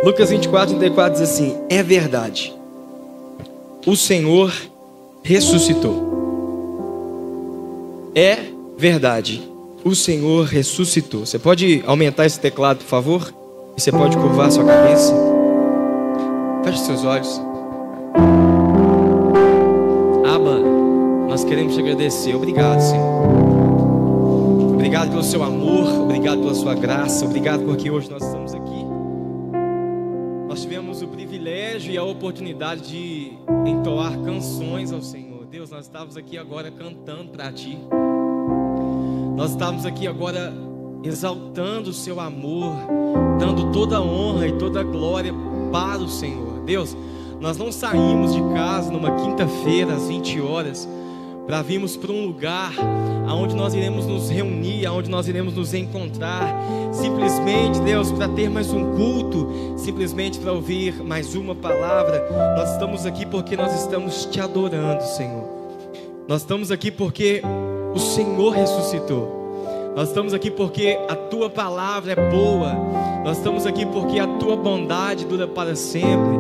Lucas 24:34 diz assim: é verdade, o Senhor ressuscitou. É verdade, o Senhor ressuscitou. Você pode aumentar esse teclado, por favor? E você pode curvar sua cabeça. Feche seus olhos. Abba, nós queremos te agradecer. Obrigado, Senhor. Obrigado pelo seu amor, obrigado pela sua graça, obrigado porque hoje nós estamos aqui. Nós tivemos o privilégio e a oportunidade de entoar canções ao Senhor. Deus, nós estávamos aqui agora cantando para Ti. Nós estávamos aqui agora exaltando o Seu amor, dando toda a honra e toda a glória para o Senhor. Deus, nós não saímos de casa numa quinta-feira às 20 horas para virmos para um lugar aonde nós iremos nos reunir, aonde nós iremos nos encontrar, simplesmente, Deus, para ter mais um culto, simplesmente para ouvir mais uma palavra. Nós estamos aqui porque nós estamos Te adorando, Senhor. Nós estamos aqui porque o Senhor ressuscitou. Nós estamos aqui porque a Tua palavra é boa. Nós estamos aqui porque a Tua bondade dura para sempre.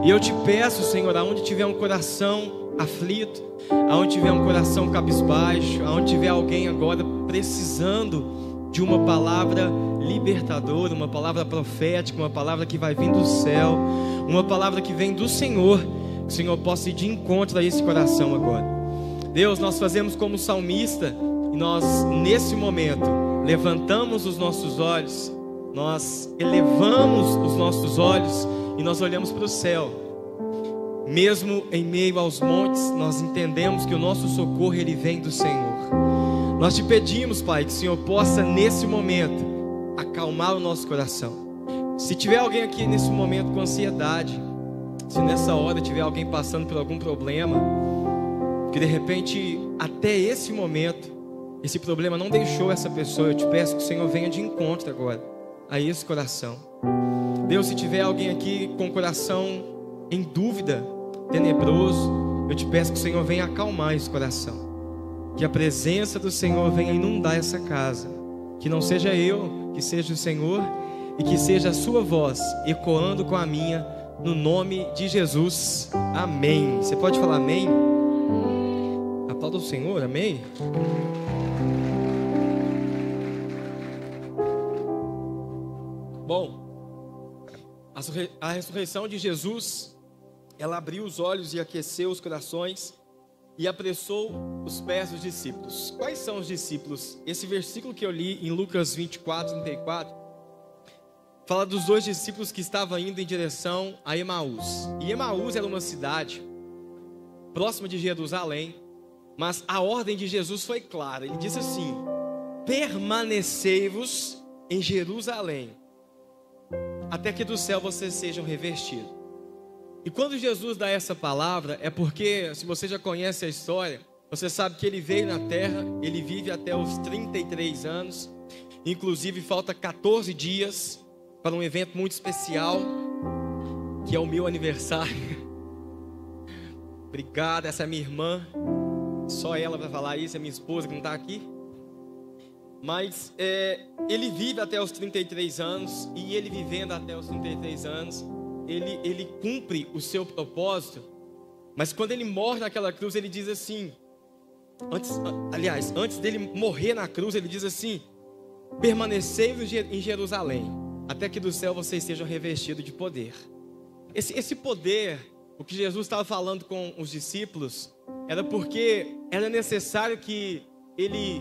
E eu Te peço, Senhor, aonde tiver um coração aflito, aonde tiver um coração cabisbaixo, aonde tiver alguém agora precisando de uma palavra libertadora, uma palavra profética, uma palavra que vai vir do céu, uma palavra que vem do Senhor, que o Senhor possa ir de encontro a esse coração agora. Deus, nós fazemos como salmista, e nós nesse momento levantamos os nossos olhos, nós elevamos os nossos olhos e nós olhamos para o céu. Mesmo em meio aos montes, nós entendemos que o nosso socorro, ele vem do Senhor. Nós Te pedimos, Pai, que o Senhor possa nesse momento acalmar o nosso coração. Se tiver alguém aqui nesse momento com ansiedade, se nessa hora tiver alguém passando por algum problema, que de repente até esse momento esse problema não deixou essa pessoa, eu Te peço que o Senhor venha de encontro agora a esse coração. Deus, se tiver alguém aqui com o coração em dúvida, tenebroso, eu Te peço que o Senhor venha acalmar esse coração, que a presença do Senhor venha inundar essa casa, que não seja eu, que seja o Senhor, e que seja a Sua voz ecoando com a minha, no nome de Jesus, amém. Você pode falar amém? Aplauda o Senhor, amém? Bom, a ressurreição de Jesus, ela abriu os olhos e aqueceu os corações e apressou os pés dos discípulos. Quais são os discípulos? Esse versículo que eu li em Lucas 24:34 fala dos dois discípulos que estavam indo em direção a Emaús. E Emaús era uma cidade próxima de Jerusalém, mas a ordem de Jesus foi clara. Ele disse assim: permanecei-vos em Jerusalém, até que do céu vocês sejam revestidos. E quando Jesus dá essa palavra, é porque, se você já conhece a história, você sabe que Ele veio na terra, Ele vive até os 33 anos, inclusive falta 14 dias para um evento muito especial, que é o meu aniversário. Obrigado, essa é minha irmã, só ela vai falar isso, é minha esposa que não está aqui. Mas Ele vive até os 33 anos, e Ele vivendo até os 33 anos, Ele cumpre o seu propósito. Mas quando Ele morre naquela cruz, Ele diz assim, antes dele morrer na cruz, Ele diz assim: permanecei-vos em Jerusalém, até que do céu vocês sejam revestidos de poder. Esse poder, o que Jesus estava falando com os discípulos, era porque era necessário que Ele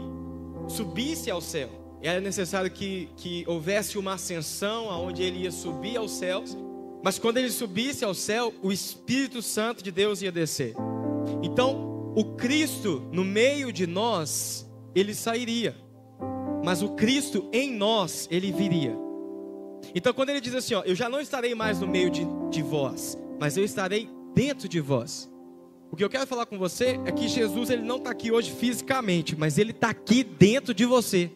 subisse ao céu. Era necessário que houvesse uma ascensão, aonde Ele ia subir aos céus. Mas quando Ele subisse ao céu, o Espírito Santo de Deus ia descer. Então, o Cristo no meio de nós, Ele sairia, mas o Cristo em nós, Ele viria. Então, quando Ele diz assim, ó, eu já não estarei mais no meio de vós, mas eu estarei dentro de vós. O que eu quero falar com você é que Jesus, Ele não está aqui hoje fisicamente, mas Ele está aqui dentro de você.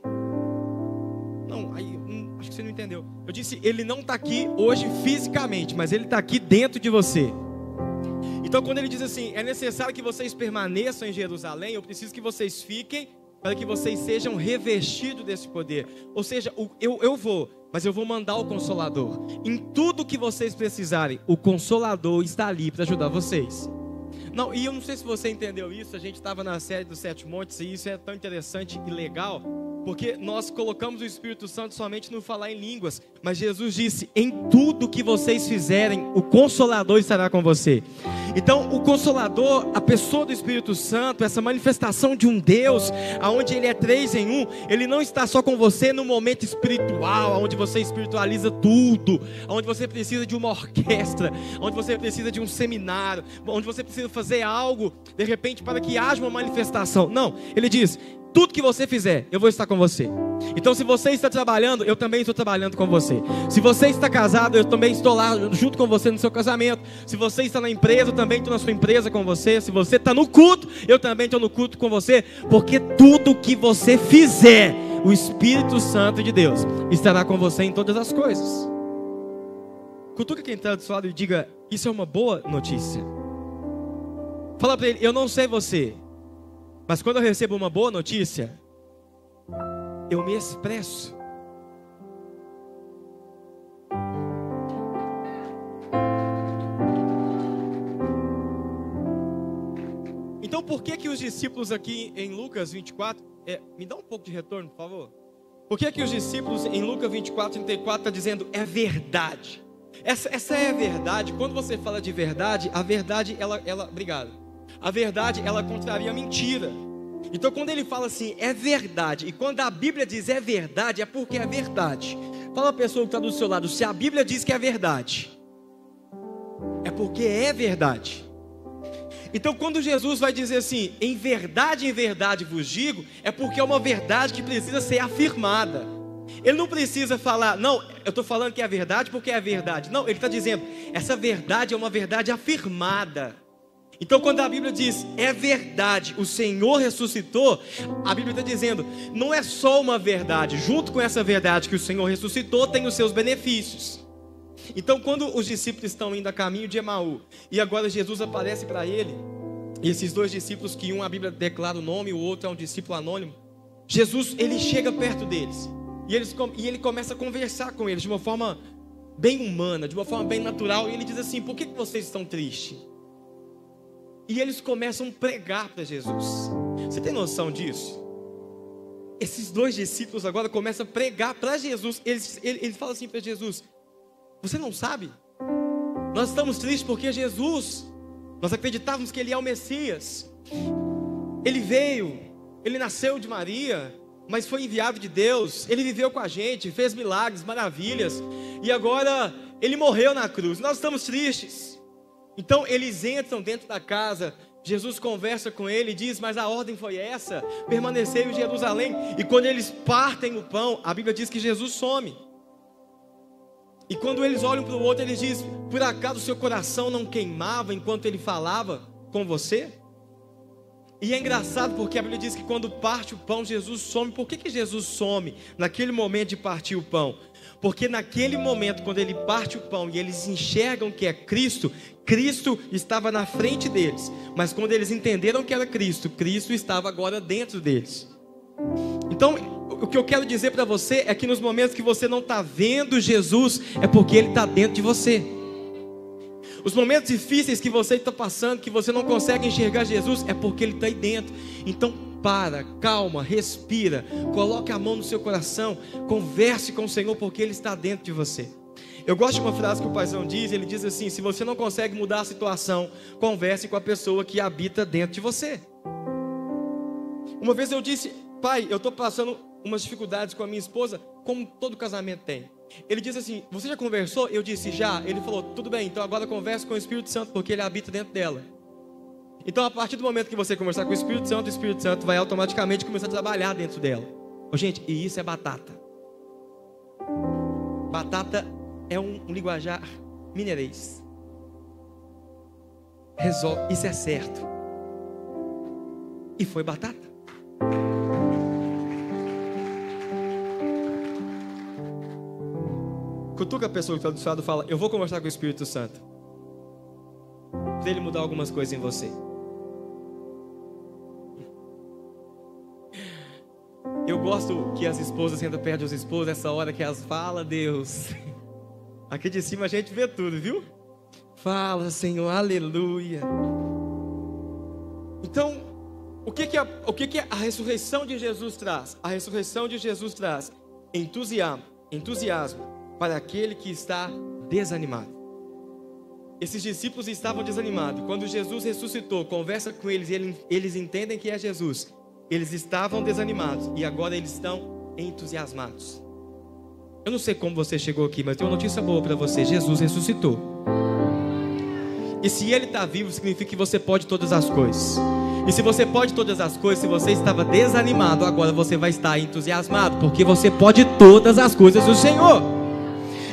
Não, aí acho que você não entendeu. Eu disse, Ele não está aqui hoje fisicamente, mas Ele está aqui dentro de você. Então, quando Ele diz assim, é necessário que vocês permaneçam em Jerusalém, eu preciso que vocês fiquem, para que vocês sejam revestidos desse poder. Ou seja, eu vou, mas eu vou mandar o Consolador. Em tudo que vocês precisarem, o Consolador está ali para ajudar vocês. Não, e eu não sei se você entendeu isso, a gente estava na série dos 7 montes, e isso é tão interessante e legal, porque nós colocamos o Espírito Santo somente no falar em línguas, mas Jesus disse, em tudo que vocês fizerem, o Consolador estará com você. Então o Consolador, a pessoa do Espírito Santo, essa manifestação de um Deus, aonde Ele é 3 em 1, Ele não está só com você no momento espiritual, onde você espiritualiza tudo, onde você precisa de uma orquestra, onde você precisa de um seminário, onde você precisa fazer algo, de repente, para que haja uma manifestação. Não, Ele diz, tudo que você fizer, eu vou estar com você. Então se você está trabalhando, eu também estou trabalhando com você. Se você está casado, eu também estou lá junto com você no seu casamento. Se você está na empresa, eu também estou na sua empresa com você. Se você está no culto, eu também estou no culto com você. Porque tudo que você fizer, o Espírito Santo de Deus estará com você em todas as coisas. Cutuca quem está do seu lado e diga, isso é uma boa notícia. Fala para ele, eu não sei você, mas quando eu recebo uma boa notícia, eu me expresso. Então por que os discípulos aqui em Lucas 24, me dá um pouco de retorno, por favor. Por que os discípulos em Lucas 24, 34 está dizendo, é verdade. Essa é a verdade. Quando você fala de verdade, a verdade, obrigado. A verdade, ela contraria a mentira. Então quando ele fala assim, é verdade, e quando a Bíblia diz é verdade, é porque é verdade. Fala a pessoa que está do seu lado, se a Bíblia diz que é verdade, é porque é verdade. Então quando Jesus vai dizer assim, em verdade vos digo, é porque é uma verdade que precisa ser afirmada. Ele não precisa falar, não, eu estou falando que é verdade porque é verdade. Não, ele está dizendo, essa verdade é uma verdade afirmada. Então quando a Bíblia diz, é verdade, o Senhor ressuscitou, a Bíblia está dizendo, não é só uma verdade, junto com essa verdade que o Senhor ressuscitou, tem os seus benefícios. Então quando os discípulos estão indo a caminho de Emaú, e agora Jesus aparece para ele, e esses dois discípulos, que um a Bíblia declara o nome, o outro é um discípulo anônimo, Jesus, ele chega perto deles, e ele começa a conversar com eles de uma forma bem humana, de uma forma bem natural, e ele diz assim, por que vocês estão tristes? E eles começam a pregar para Jesus. Você tem noção disso? Esses dois discípulos agora começam a pregar para Jesus. Eles falam assim para Jesus, você não sabe? Nós estamos tristes porque Jesus, nós acreditávamos que Ele é o Messias. Ele veio, Ele nasceu de Maria, mas foi enviado de Deus. Ele viveu com a gente, fez milagres, maravilhas, e agora Ele morreu na cruz. Nós estamos tristes. Então eles entram dentro da casa, Jesus conversa com ele e diz, mas a ordem foi essa, permaneceu em Jerusalém. E quando eles partem o pão, a Bíblia diz que Jesus some. E quando eles olham para o outro, eles dizem, por acaso o seu coração não queimava enquanto ele falava com você? E é engraçado porque a Bíblia diz que quando parte o pão, Jesus some. Por que Jesus some naquele momento de partir o pão? Porque naquele momento, quando ele parte o pão e eles enxergam que é Cristo, Cristo estava na frente deles. Mas quando eles entenderam que era Cristo, Cristo estava agora dentro deles. Então, o que eu quero dizer para você é que nos momentos que você não está vendo Jesus, é porque Ele está dentro de você. Os momentos difíceis que você está passando, que você não consegue enxergar Jesus, é porque Ele está aí dentro. Então para, calma, respira, coloque a mão no seu coração, converse com o Senhor, porque Ele está dentro de você. Eu gosto de uma frase que o paizão diz, ele diz assim, se você não consegue mudar a situação, converse com a pessoa que habita dentro de você. Uma vez eu disse, pai, eu estou passando umas dificuldades com a minha esposa, como todo casamento tem. Ele disse assim, você já conversou? Eu disse, já. Ele falou, tudo bem, então agora converse com o Espírito Santo, porque Ele habita dentro dela. Então a partir do momento que você conversar com o Espírito Santo vai automaticamente começar a trabalhar dentro dela. Gente, e isso é batata. Batata é um linguajar mineirês. Resolve, isso é certo. E foi batata. Cutuca a pessoa que está do seu lado e fala, eu vou conversar com o Espírito Santo, para Ele mudar algumas coisas em você. Eu gosto que as esposas sentam perto dos esposos, essa hora que elas falam, Deus. Aqui de cima a gente vê tudo, viu? Fala, Senhor, aleluia. Então, o que a ressurreição de Jesus traz? A ressurreição de Jesus traz entusiasmo para aquele que está desanimado. Esses discípulos estavam desanimados. Quando Jesus ressuscitou, conversa com eles e eles entendem que é Jesus. Eles estavam desanimados e agora eles estão entusiasmados. Eu não sei como você chegou aqui, mas tenho uma notícia boa para você. Jesus ressuscitou. E se Ele está vivo, significa que você pode todas as coisas. E se você pode todas as coisas, se você estava desanimado, agora você vai estar entusiasmado, porque você pode todas as coisas do Senhor.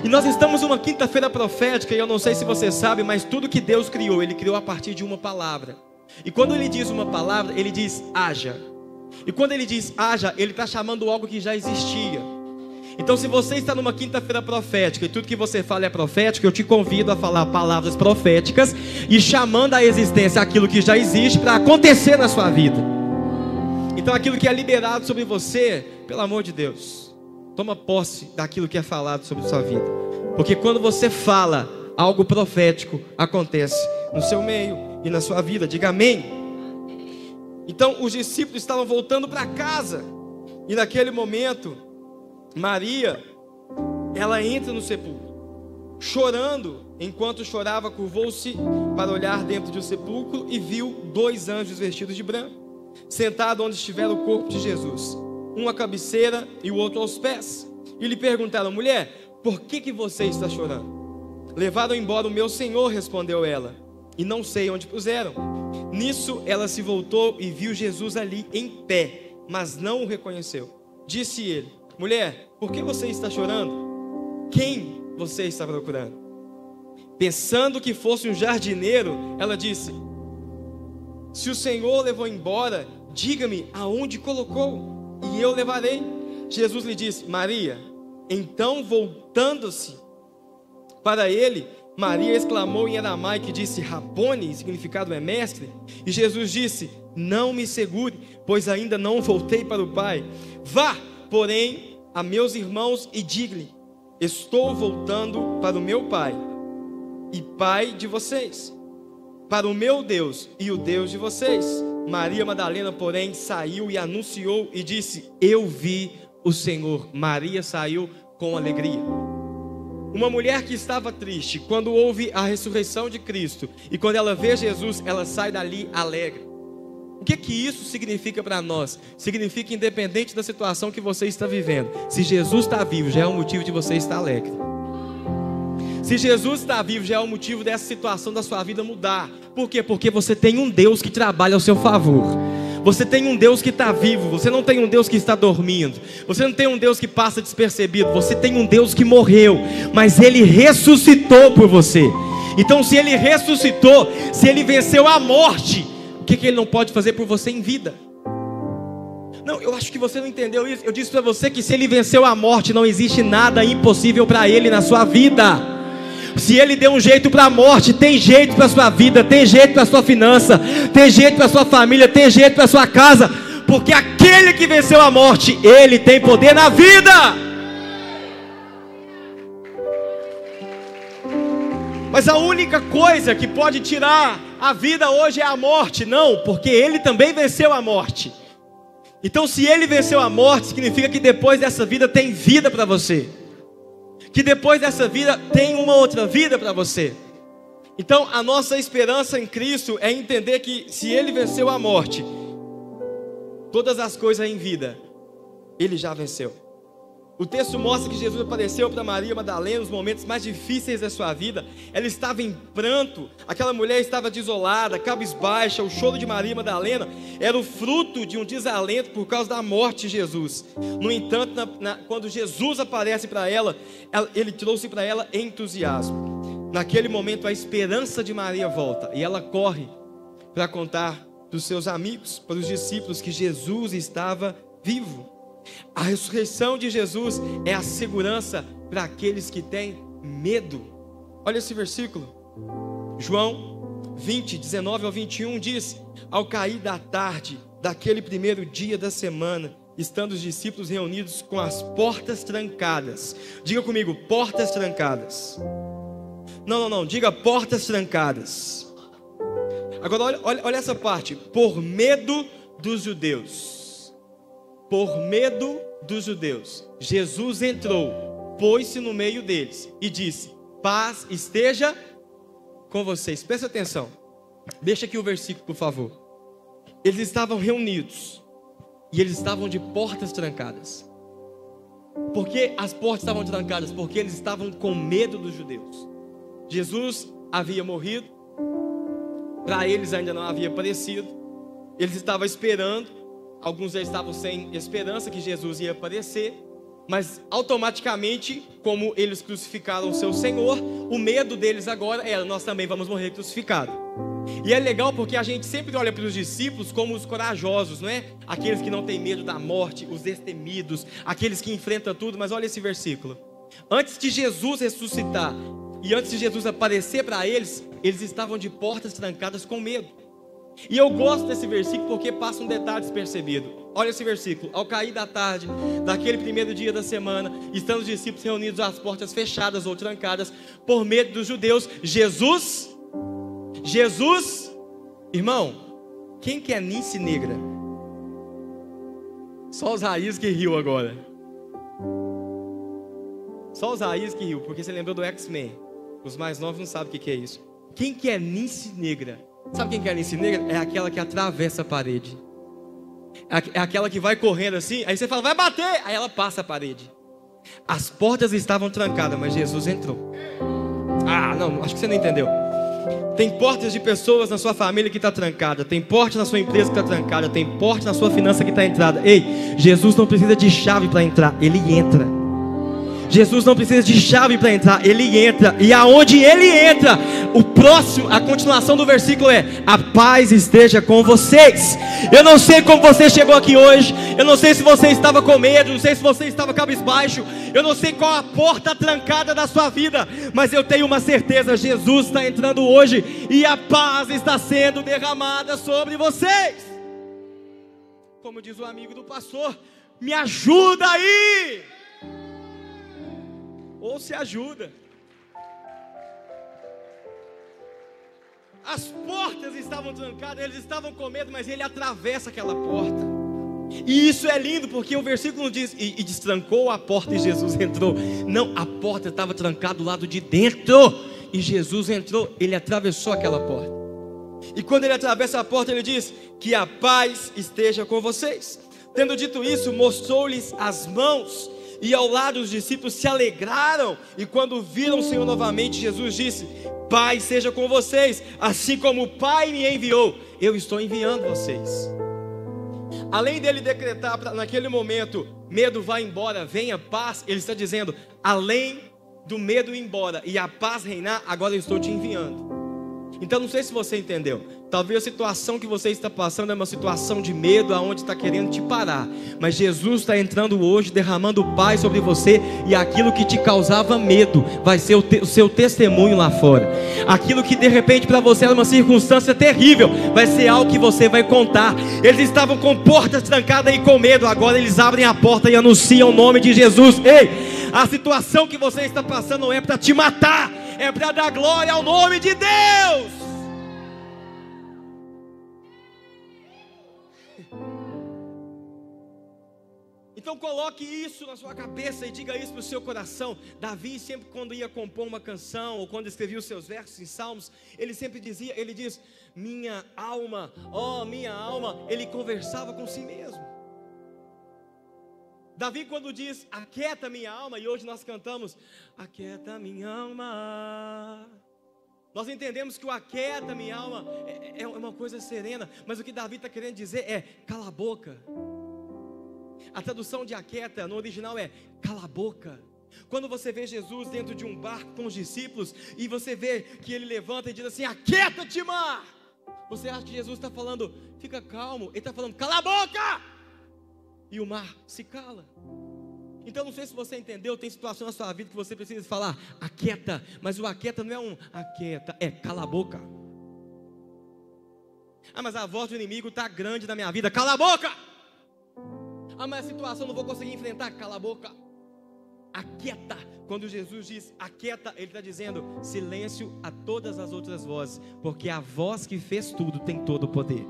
E nós estamos numa quinta-feira profética, e eu não sei se você sabe, mas tudo que Deus criou, Ele criou a partir de uma palavra. E quando Ele diz uma palavra, Ele diz haja. E quando Ele diz haja, Ele está chamando algo que já existia. Então, se você está numa quinta-feira profética e tudo que você fala é profético, eu te convido a falar palavras proféticas e chamando à existência aquilo que já existe para acontecer na sua vida. Então, aquilo que é liberado sobre você, pelo amor de Deus, toma posse daquilo que é falado sobre a sua vida. Porque quando você fala, algo profético acontece no seu meio e na sua vida. Diga amém. Então, os discípulos estavam voltando para casa e naquele momento Maria, ela entra no sepulcro, chorando. Enquanto chorava, curvou-se para olhar dentro do sepulcro e viu 2 anjos vestidos de branco, sentados onde estivera o corpo de Jesus, um à cabeceira e o outro aos pés. E lhe perguntaram: mulher, por que você está chorando? Levaram embora o meu Senhor, respondeu ela, e não sei onde puseram. Nisso ela se voltou e viu Jesus ali em pé, mas não o reconheceu. Disse ele: mulher, por que você está chorando? Quem você está procurando? Pensando que fosse um jardineiro, ela disse: se o Senhor levou embora, diga-me aonde colocou, e eu levarei. Jesus lhe disse: Maria. Então, voltando-se para ele, Maria exclamou em aramaico e disse: Rabone, significado é mestre. E Jesus disse: não me segure, pois ainda não voltei para o Pai. Vá, porém, a meus irmãos e diga-lhe: estou voltando para o meu Pai e Pai de vocês, para o meu Deus e o Deus de vocês. Maria Madalena, porém, saiu e anunciou e disse: eu vi o Senhor. Maria saiu com alegria. Uma mulher que estava triste, quando ouve a ressurreição de Cristo e quando ela vê Jesus, ela sai dali alegre. O que isso significa para nós? Significa, independente da situação que você está vivendo, se Jesus está vivo, já é um motivo de você estar alegre. Se Jesus está vivo, já é um motivo dessa situação da sua vida mudar. Por quê? Porque você tem um Deus que trabalha ao seu favor. Você tem um Deus que está vivo. Você não tem um Deus que está dormindo. Você não tem um Deus que passa despercebido. Você tem um Deus que morreu, mas Ele ressuscitou por você. Então, se Ele ressuscitou, se Ele venceu a morte, o que Ele não pode fazer por você em vida? Não, eu acho que você não entendeu isso. Eu disse para você que se Ele venceu a morte, não existe nada impossível para Ele na sua vida. Se Ele deu um jeito para a morte, tem jeito para a sua vida, tem jeito para a sua finança, tem jeito para a sua família, tem jeito para a sua casa, porque aquele que venceu a morte, Ele tem poder na vida. Mas a única coisa que pode tirar a vida hoje é a morte. Não, porque Ele também venceu a morte. Então, se Ele venceu a morte, significa que depois dessa vida tem vida para você, que depois dessa vida tem uma outra vida para você. Então, a nossa esperança em Cristo é entender que se Ele venceu a morte, todas as coisas em vida Ele já venceu. O texto mostra que Jesus apareceu para Maria Madalena nos momentos mais difíceis da sua vida. Ela estava em pranto, aquela mulher estava desolada, cabisbaixa. O choro de Maria Madalena era o fruto de um desalento por causa da morte de Jesus. No entanto, quando Jesus aparece para ela, Ele trouxe para ela entusiasmo. Naquele momento a esperança de Maria volta e ela corre para contar para os seus amigos, para os discípulos, que Jesus estava vivo. A ressurreição de Jesus é a segurança para aqueles que têm medo. Olha esse versículo, João 20, 19 ao 21 diz: ao cair da tarde daquele primeiro dia da semana, estando os discípulos reunidos com as portas trancadas. Diga comigo, portas trancadas. Não, diga portas trancadas. Agora olha essa parte. Por medo dos judeus. Por medo dos judeus. Jesus entrou, pôs-se no meio deles e disse: paz esteja com vocês. Presta atenção. Deixa aqui o versículo, por favor. Eles estavam reunidos e eles estavam de portas trancadas. Por que as portas estavam trancadas? Porque eles estavam com medo dos judeus. Jesus havia morrido, para eles ainda não havia aparecido. Eles estavam esperando, alguns já estavam sem esperança que Jesus ia aparecer, mas automaticamente, como eles crucificaram o seu Senhor, o medo deles agora era: nós também vamos morrer crucificados. E é legal porque a gente sempre olha para os discípulos como os corajosos, não é? Aqueles que não têm medo da morte, os destemidos, aqueles que enfrentam tudo. Mas olha esse versículo. Antes de Jesus ressuscitar e antes de Jesus aparecer para eles, eles estavam de portas trancadas com medo. E eu gosto desse versículo porque passa um detalhe despercebido. Olha esse versículo. Ao cair da tarde, daquele primeiro dia da semana, estando os discípulos reunidos às portas fechadas ou trancadas, por medo dos judeus, Jesus, irmão, quem que é Nince Negra? Só os raízes que riu agora. Só os raízes que riu, porque você lembrou do X-Men. Os mais novos não sabem o que é isso. Quem que é Nince Negra? Sabe quem que é Nince Negra? É aquela que atravessa a parede. É aquela que vai correndo assim, aí você fala: vai bater, aí ela passa a parede. As portas estavam trancadas, mas Jesus entrou. Não, acho que você não entendeu. Tem portas de pessoas na sua família que está trancada. Tem porta na sua empresa que está trancada. Tem porta na sua finança que está entrada. Ei, Jesus não precisa de chave para entrar, Ele entra. Jesus não precisa de chave para entrar, Ele entra. E aonde Ele entra, a continuação do versículo é: a paz esteja com vocês. Eu não sei como você chegou aqui hoje. Eu não sei se você estava com medo. Não sei se você estava cabisbaixo. Eu não sei qual a porta trancada da sua vida, mas eu tenho uma certeza: Jesus está entrando hoje e a paz está sendo derramada sobre vocês. Como diz o amigo do pastor: me ajuda aí. Ou se ajuda. As portas estavam trancadas, eles estavam com medo, mas Ele atravessa aquela porta. E isso é lindo, porque o versículo não diz: e destrancou a porta e Jesus entrou. Não, a porta estava trancada do lado de dentro e Jesus entrou, Ele atravessou aquela porta. E quando Ele atravessa a porta, Ele diz: que a paz esteja com vocês. Tendo dito isso, mostrou-lhes as mãos. E ao lado os discípulos se alegraram. E quando viram o Senhor novamente, Jesus disse: Pai seja com vocês, assim como o Pai me enviou, eu estou enviando vocês. Além dele decretar naquele momento: medo vai embora, venha paz, ele está dizendo: além do medo ir embora e a paz reinar, agora eu estou te enviando. Então não sei se você entendeu. Talvez a situação que você está passando é uma situação de medo, aonde está querendo te parar. Mas Jesus está entrando hoje, derramando paz sobre você. E aquilo que te causava medo vai ser o seu testemunho lá fora. Aquilo que de repente para você era uma circunstância terrível, vai ser algo que você vai contar. Eles estavam com portas trancadas e com medo. Agora eles abrem a porta e anunciam o nome de Jesus. Ei, a situação que você está passando não é para te matar, é para dar glória ao nome de Deus. Então coloque isso na sua cabeça e diga isso para o seu coração. Davi sempre, quando ia compor uma canção, ou quando escrevia os seus versos em salmos, ele sempre dizia, ele diz: minha alma, ó minha alma. Ele conversava com si mesmo. Davi, quando diz aquieta minha alma, e hoje nós cantamos aquieta minha alma, nós entendemos que o aquieta minha alma é uma coisa serena, mas o que Davi está querendo dizer é cala a boca. A tradução de aquieta no original é cala a boca. Quando você vê Jesus dentro de um barco com os discípulos e você vê que ele levanta e diz assim: aquieta-te, mar, você acha que Jesus está falando fica calmo? Ele está falando cala a boca, e o mar se cala. Então não sei se você entendeu, tem situação na sua vida que você precisa falar aquieta, mas o aquieta não é um aquieta, é cala a boca. Mas a voz do inimigo está grande na minha vida, cala a boca. Ah, mas a situação não vou conseguir enfrentar. Cala a boca. Aquieta. Quando Jesus diz aquieta, Ele está dizendo silêncio a todas as outras vozes, porque a voz que fez tudo tem todo o poder.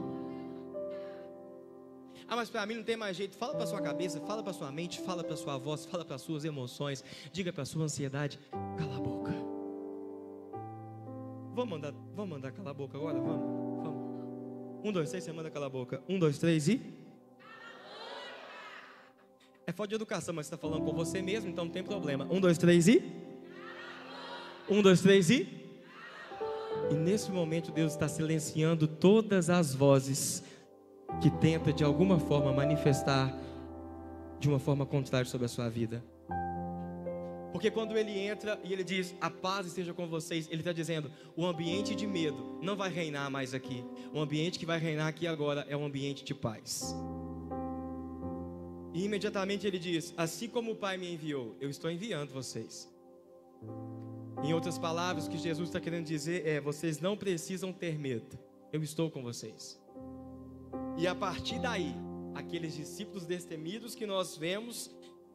Ah, mas para mim não tem mais jeito. Fala para sua cabeça, fala para sua mente, fala para sua voz, fala para suas emoções, diga para sua ansiedade, cala a boca. Vamos mandar calar a boca agora? Vamos. 1, 2, 3, você manda calar a boca. 1, 2, 3 e... É falta de educação, mas você está falando com você mesmo, então não tem problema. 1, 2, 3 e... 1, 2, 3 e... E nesse momento Deus está silenciando todas as vozes que tenta de alguma forma manifestar de uma forma contrária sobre a sua vida. Porque quando Ele entra e Ele diz, a paz esteja com vocês, Ele está dizendo, o ambiente de medo não vai reinar mais aqui. O ambiente que vai reinar aqui agora é um ambiente de paz. E imediatamente Ele diz, assim como o Pai me enviou, eu estou enviando vocês. Em outras palavras, o que Jesus está querendo dizer é, vocês não precisam ter medo, eu estou com vocês. E a partir daí, aqueles discípulos destemidos que nós vemos,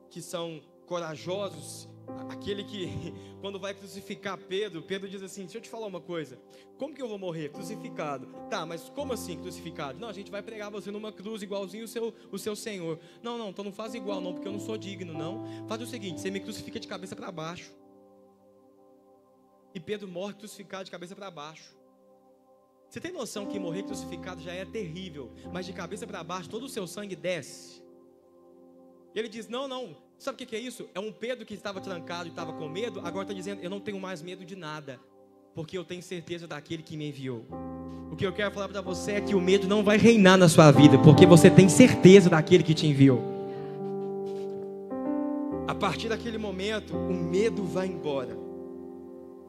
que são corajosos, aquele que quando vai crucificar Pedro diz assim, deixa eu te falar uma coisa, como que eu vou morrer? Crucificado. Tá, mas como assim crucificado? Não, a gente vai pregar você numa cruz igualzinho o seu Senhor. Não, então não faz igual não, porque eu não sou digno não. Faz o seguinte, você me crucifica de cabeça para baixo. E Pedro morre crucificado de cabeça para baixo. Você tem noção que morrer crucificado já é terrível, mas de cabeça para baixo todo o seu sangue desce? E ele diz, não, sabe o que é isso? É um Pedro que estava trancado e estava com medo, agora está dizendo, eu não tenho mais medo de nada, porque eu tenho certeza daquele que me enviou. O que eu quero falar para você é que o medo não vai reinar na sua vida, porque você tem certeza daquele que te enviou. A partir daquele momento, o medo vai embora.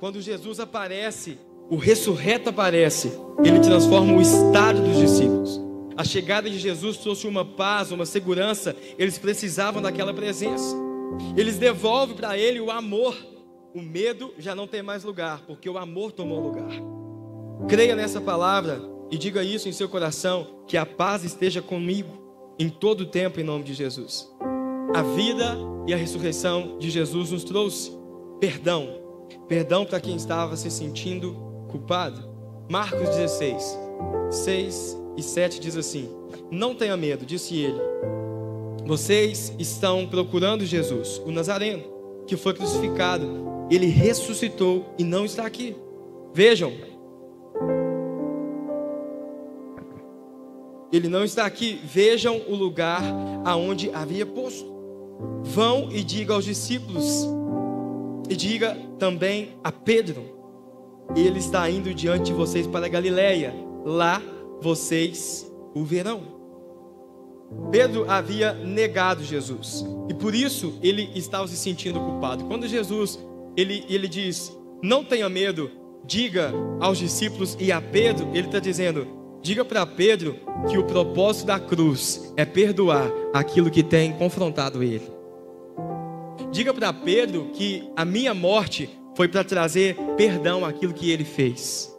Quando Jesus aparece, o ressurreto aparece, Ele transforma o estado dos discípulos. A chegada de Jesus trouxe uma paz, uma segurança. Eles precisavam daquela presença. Eles devolvem para Ele o amor. O medo já não tem mais lugar, porque o amor tomou lugar. Creia nessa palavra e diga isso em seu coração, que a paz esteja comigo em todo o tempo, em nome de Jesus. A vida e a ressurreição de Jesus nos trouxe perdão. Perdão para quem estava se sentindo culpado. Marcos 16, 6 e 7 diz assim: não tenha medo, disse ele. Vocês estão procurando Jesus, o Nazareno, que foi crucificado. Ele ressuscitou e não está aqui. Vejam, ele não está aqui. Vejam o lugar aonde havia posto. Vão e diga aos discípulos, e diga também a Pedro: ele está indo diante de vocês para a Galileia. Lá vocês o verão. Pedro havia negado Jesus, e por isso ele estava se sentindo culpado. Quando Jesus ele diz: não tenha medo, diga aos discípulos e a Pedro, ele está dizendo: diga para Pedro que o propósito da cruz é perdoar aquilo que tem confrontado ele. Diga para Pedro que a minha morte foi para trazer perdão àquilo que ele fez.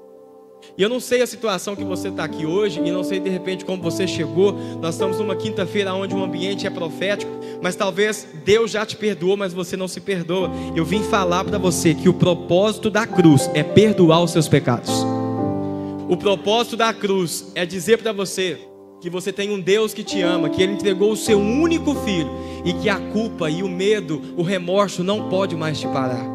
E eu não sei a situação que você está aqui hoje, e não sei de repente como você chegou. Nós estamos numa quinta-feira onde o ambiente é profético, mas talvez Deus já te perdoou, mas você não se perdoa. Eu vim falar para você que o propósito da cruz é perdoar os seus pecados. O propósito da cruz é dizer para você que você tem um Deus que te ama, que Ele entregou o seu único filho, e que a culpa e o medo, o remorso não pode mais te parar.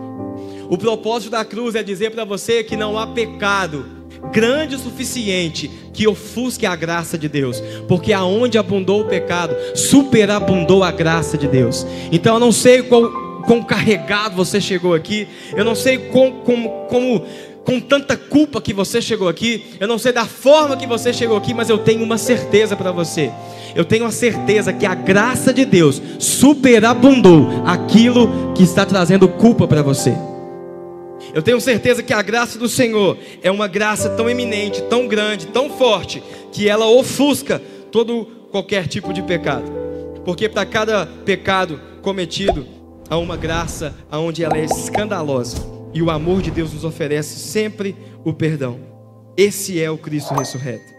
O propósito da cruz é dizer para você que não há pecado grande o suficiente que ofusque a graça de Deus, porque aonde abundou o pecado, superabundou a graça de Deus. Então eu não sei quão carregado você chegou aqui, eu não sei com tanta culpa que você chegou aqui, eu não sei da forma que você chegou aqui, mas eu tenho uma certeza para você. Eu tenho a certeza que a graça de Deus superabundou aquilo que está trazendo culpa para você. Eu tenho certeza que a graça do Senhor é uma graça tão eminente, tão grande, tão forte, que ela ofusca qualquer tipo de pecado. Porque para cada pecado cometido há uma graça onde ela é escandalosa, e o amor de Deus nos oferece sempre o perdão. Esse é o Cristo ressurreto.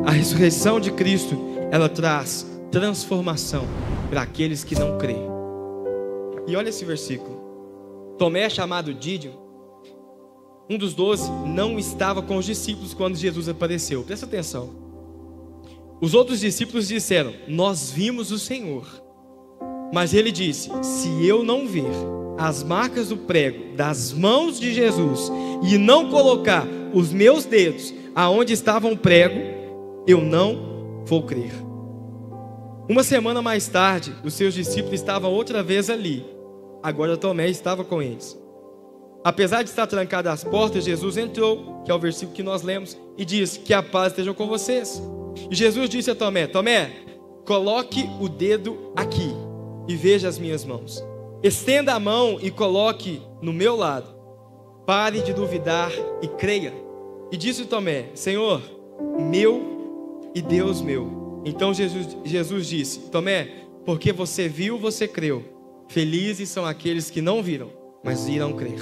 A ressurreição de Cristo, ela traz transformação para aqueles que não creem. E olha esse versículo. Tomé, chamado Dídimo, um dos 12, não estava com os discípulos quando Jesus apareceu. Presta atenção. Os outros discípulos disseram: nós vimos o Senhor. Mas ele disse: se eu não ver as marcas do prego das mãos de Jesus e não colocar os meus dedos aonde estava o prego, eu não vou crer. Uma semana mais tarde, os seus discípulos estavam outra vez ali. Agora Tomé estava com eles. Apesar de estar trancadas as portas, Jesus entrou, que é o versículo que nós lemos, e disse: que a paz esteja com vocês. E Jesus disse a Tomé: Tomé, coloque o dedo aqui e veja as minhas mãos. Estenda a mão e coloque no meu lado. Pare de duvidar e creia. E disse Tomé: Senhor meu e Deus meu. Então Jesus disse: Tomé, porque você viu, você creu. Felizes são aqueles que não viram, mas irão crer.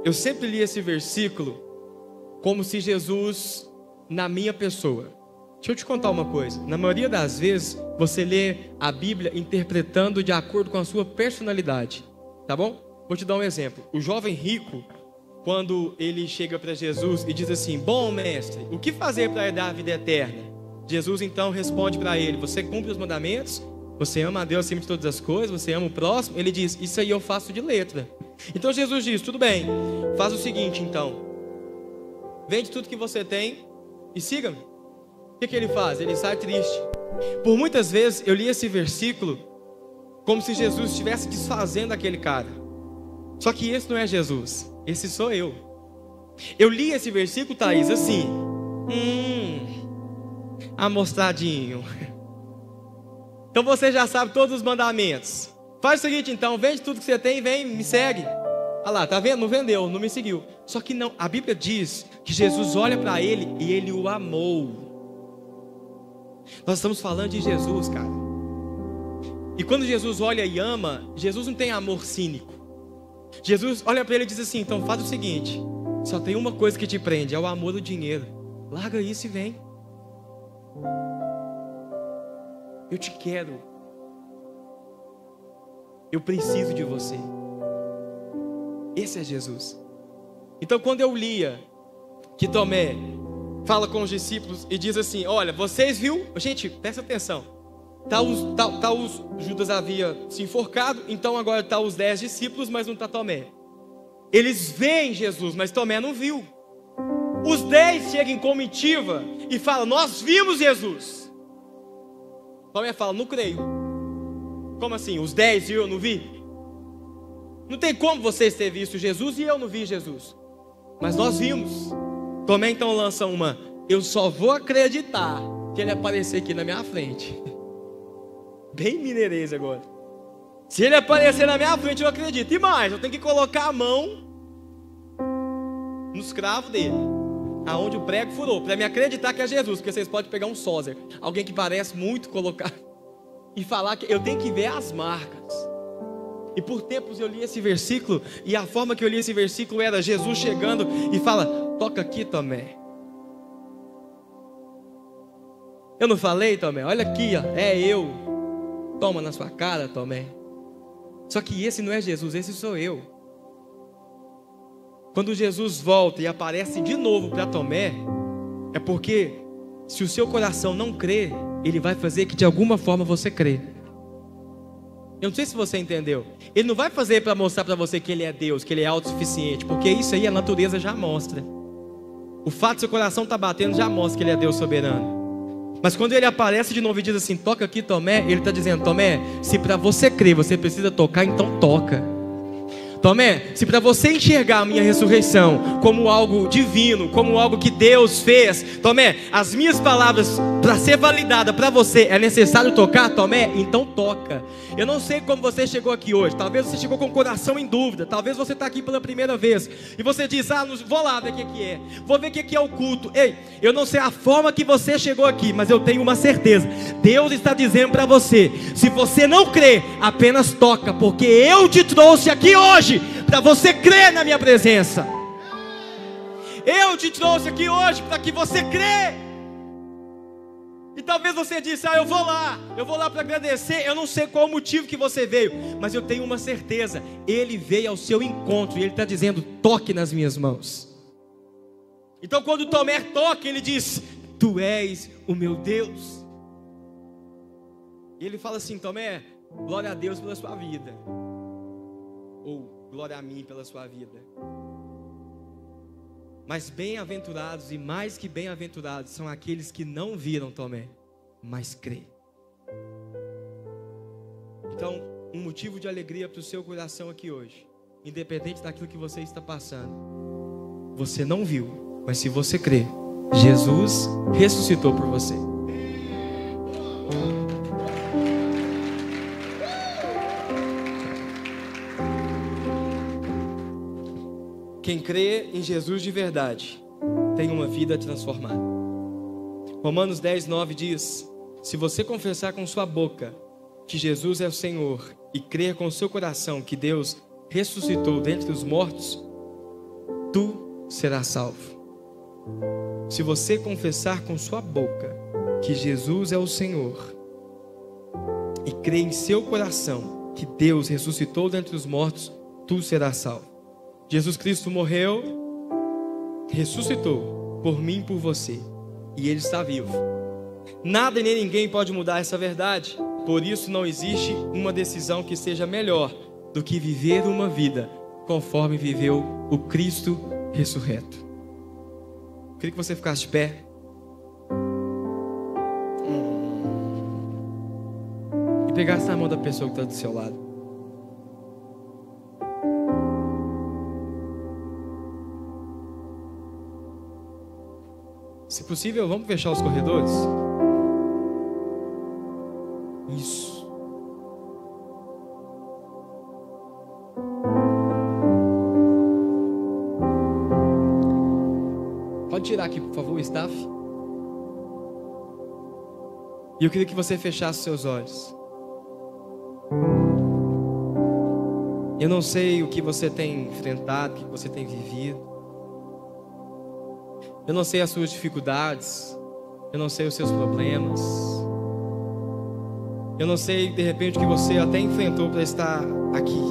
Eu sempre li esse versículo como se Jesus na minha pessoa. Deixa eu te contar uma coisa. Na maioria das vezes, você lê a Bíblia interpretando de acordo com a sua personalidade. Tá bom? Vou te dar um exemplo. O jovem rico, quando ele chega para Jesus e diz assim: bom mestre, o que fazer para herdar a vida eterna? Jesus então responde para ele: você cumpre os mandamentos? Você ama a Deus acima de todas as coisas? Você ama o próximo? Ele diz: isso aí eu faço de letra. Então Jesus diz: tudo bem, faz o seguinte então. Vende tudo que você tem e siga-me. O que ele faz? Ele sai triste. Por muitas vezes eu li esse versículo como se Jesus estivesse desfazendo aquele cara. Só que esse não é Jesus, esse sou eu. Eu li esse versículo, Thaís, assim: amostradinho. Então você já sabe todos os mandamentos. Faz o seguinte então, vende tudo que você tem e vem, me segue. Olha lá, tá vendo? Não vendeu, não me seguiu. Só que não, a Bíblia diz que Jesus olha para ele e ele o amou. Nós estamos falando de Jesus, cara. E quando Jesus olha e ama, Jesus não tem amor cínico. Jesus olha para ele e diz assim: então faz o seguinte, só tem uma coisa que te prende, é o amor do dinheiro. Larga isso e vem. Eu te quero. Eu preciso de você. Esse é Jesus. Então quando eu lia que Tomé fala com os discípulos e diz assim: olha, vocês viu? Gente, presta atenção. Judas havia se enforcado, então agora está os 10 discípulos, mas não está Tomé. Eles veem Jesus, mas Tomé não viu. Os 10 chegam em comitiva e falam: nós vimos Jesus. Tomé fala: não creio. Como assim? Os 10 e eu não vi? Não tem como vocês terem visto Jesus e eu não vi Jesus. Mas nós vimos. Tomé então lança uma: eu só vou acreditar que ele aparecer aqui na minha frente. Bem mineirês agora. Se ele aparecer na minha frente eu acredito. E mais, eu tenho que colocar a mão nos cravos dele, aonde o prego furou, para me acreditar que é Jesus. Porque vocês podem pegar um sózer, alguém que parece muito, colocar e falar que eu tenho que ver as marcas. E por tempos eu li esse versículo, e a forma que eu li esse versículo era Jesus chegando e fala: toca aqui, Tomé. Eu não falei, Tomé? Olha aqui, ó, é eu. Toma na sua cara, Tomé. Só que esse não é Jesus, esse sou eu. Quando Jesus volta e aparece de novo para Tomé, é porque se o seu coração não crê, ele vai fazer que de alguma forma você crê. Eu não sei se você entendeu. Ele não vai fazer para mostrar para você que ele é Deus, que ele é autossuficiente, porque isso aí a natureza já mostra. O fato de seu coração estar batendo já mostra que ele é Deus soberano. Mas quando ele aparece de novo e diz assim: toca aqui, Tomé, ele está dizendo: Tomé, se para você crer você precisa tocar, então toca. Tomé, se para você enxergar a minha ressurreição como algo divino, como algo que Deus fez, Tomé, as minhas palavras para ser validada para você é necessário tocar, Tomé, então toca. Eu não sei como você chegou aqui hoje. Talvez você chegou com o coração em dúvida. Talvez você está aqui pela primeira vez e você diz: vou lá ver o que é, vou ver o que é o culto. Ei, eu não sei a forma que você chegou aqui, mas eu tenho uma certeza: Deus está dizendo para você: se você não crê, apenas toca, porque eu te trouxe aqui hoje para você crer na minha presença. Eu te trouxe aqui hoje para que você crê. E talvez você disse: eu vou lá para agradecer. Eu não sei qual o motivo que você veio, mas eu tenho uma certeza: Ele veio ao seu encontro e Ele está dizendo: toque nas minhas mãos. Então quando Tomé toca, ele diz: tu és o meu Deus. E ele fala assim: Tomé, glória a Deus pela sua vida, ou glória a mim pela sua vida. Mas bem-aventurados, e mais que bem-aventurados, são aqueles que não viram Tomé, mas crê. Então, um motivo de alegria para o seu coração aqui hoje, independente daquilo que você está passando. Você não viu, mas se você crê, Jesus ressuscitou por você. Quem crê em Jesus de verdade tem uma vida transformada. Romanos 10:9 diz: se você confessar com sua boca que Jesus é o Senhor e crer com o seu coração que Deus ressuscitou dentre os mortos, tu serás salvo. Se você confessar com sua boca que Jesus é o Senhor e crer em seu coração que Deus ressuscitou dentre os mortos, tu serás salvo. Jesus Cristo morreu, ressuscitou por mim e por você, e Ele está vivo. Nada e nem ninguém pode mudar essa verdade. Por isso não existe uma decisão que seja melhor do que viver uma vida conforme viveu o Cristo ressurreto. Eu queria que você ficasse de pé. E pegasse na mão da pessoa que está do seu lado. Se possível, vamos fechar os corredores? Isso. Pode tirar aqui, por favor, o staff. E eu queria que você fechasse seus olhos. Eu não sei o que você tem enfrentado, o que você tem vivido. Eu não sei as suas dificuldades. Eu não sei os seus problemas. Eu não sei, de repente, o que você até enfrentou para estar aqui.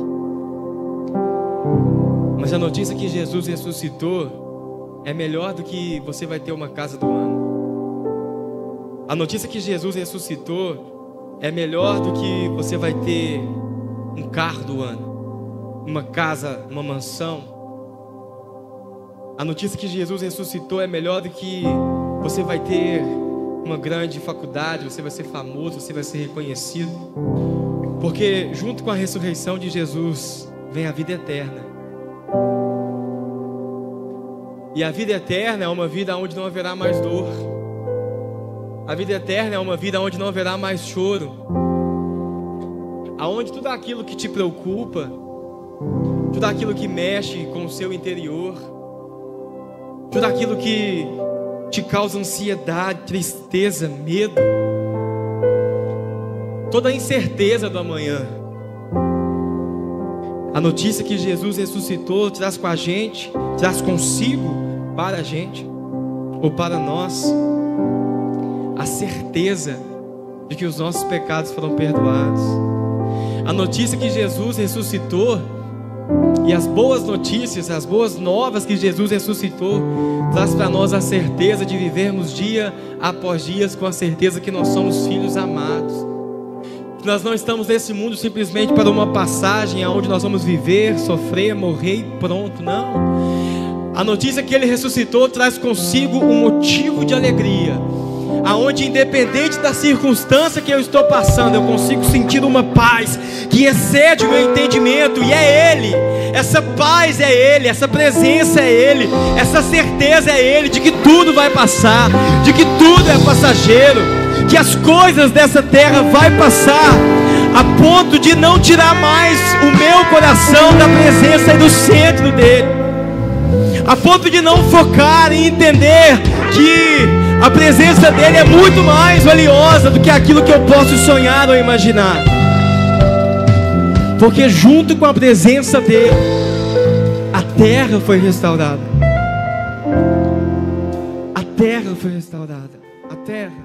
Mas a notícia que Jesus ressuscitou é melhor do que você vai ter uma casa do ano. A notícia que Jesus ressuscitou é melhor do que você vai ter um carro do ano, uma casa, uma mansão. A notícia que Jesus ressuscitou é melhor do que você vai ter uma grande faculdade, você vai ser famoso, você vai ser reconhecido. Porque junto com a ressurreição de Jesus vem a vida eterna. E a vida eterna é uma vida onde não haverá mais dor. A vida eterna é uma vida onde não haverá mais choro. Aonde tudo aquilo que te preocupa, tudo aquilo que mexe com o seu interior, tudo aquilo que te causa ansiedade, tristeza, medo, toda a incerteza do amanhã, a notícia que Jesus ressuscitou traz com a gente, traz consigo para a gente, ou para nós, a certeza de que os nossos pecados foram perdoados. A notícia que Jesus ressuscitou e as boas notícias, as boas novas que Jesus ressuscitou, traz para nós a certeza de vivermos dia após dia com a certeza que nós somos filhos amados. Que nós não estamos nesse mundo simplesmente para uma passagem aonde nós vamos viver, sofrer, morrer e pronto, não. A notícia que Ele ressuscitou traz consigo um motivo de alegria, aonde independente da circunstância que eu estou passando, eu consigo sentir uma paz que excede o meu entendimento, e é Ele, essa paz é Ele, essa presença é Ele, essa certeza é Ele de que tudo vai passar, de que tudo é passageiro, que as coisas dessa terra vai passar, a ponto de não tirar mais o meu coração da presença e do centro dele, a ponto de não focar em entender que a presença dele é muito mais valiosa do que aquilo que eu posso sonhar ou imaginar. Porque junto com a presença dele, a terra foi restaurada. A terra foi restaurada. A terra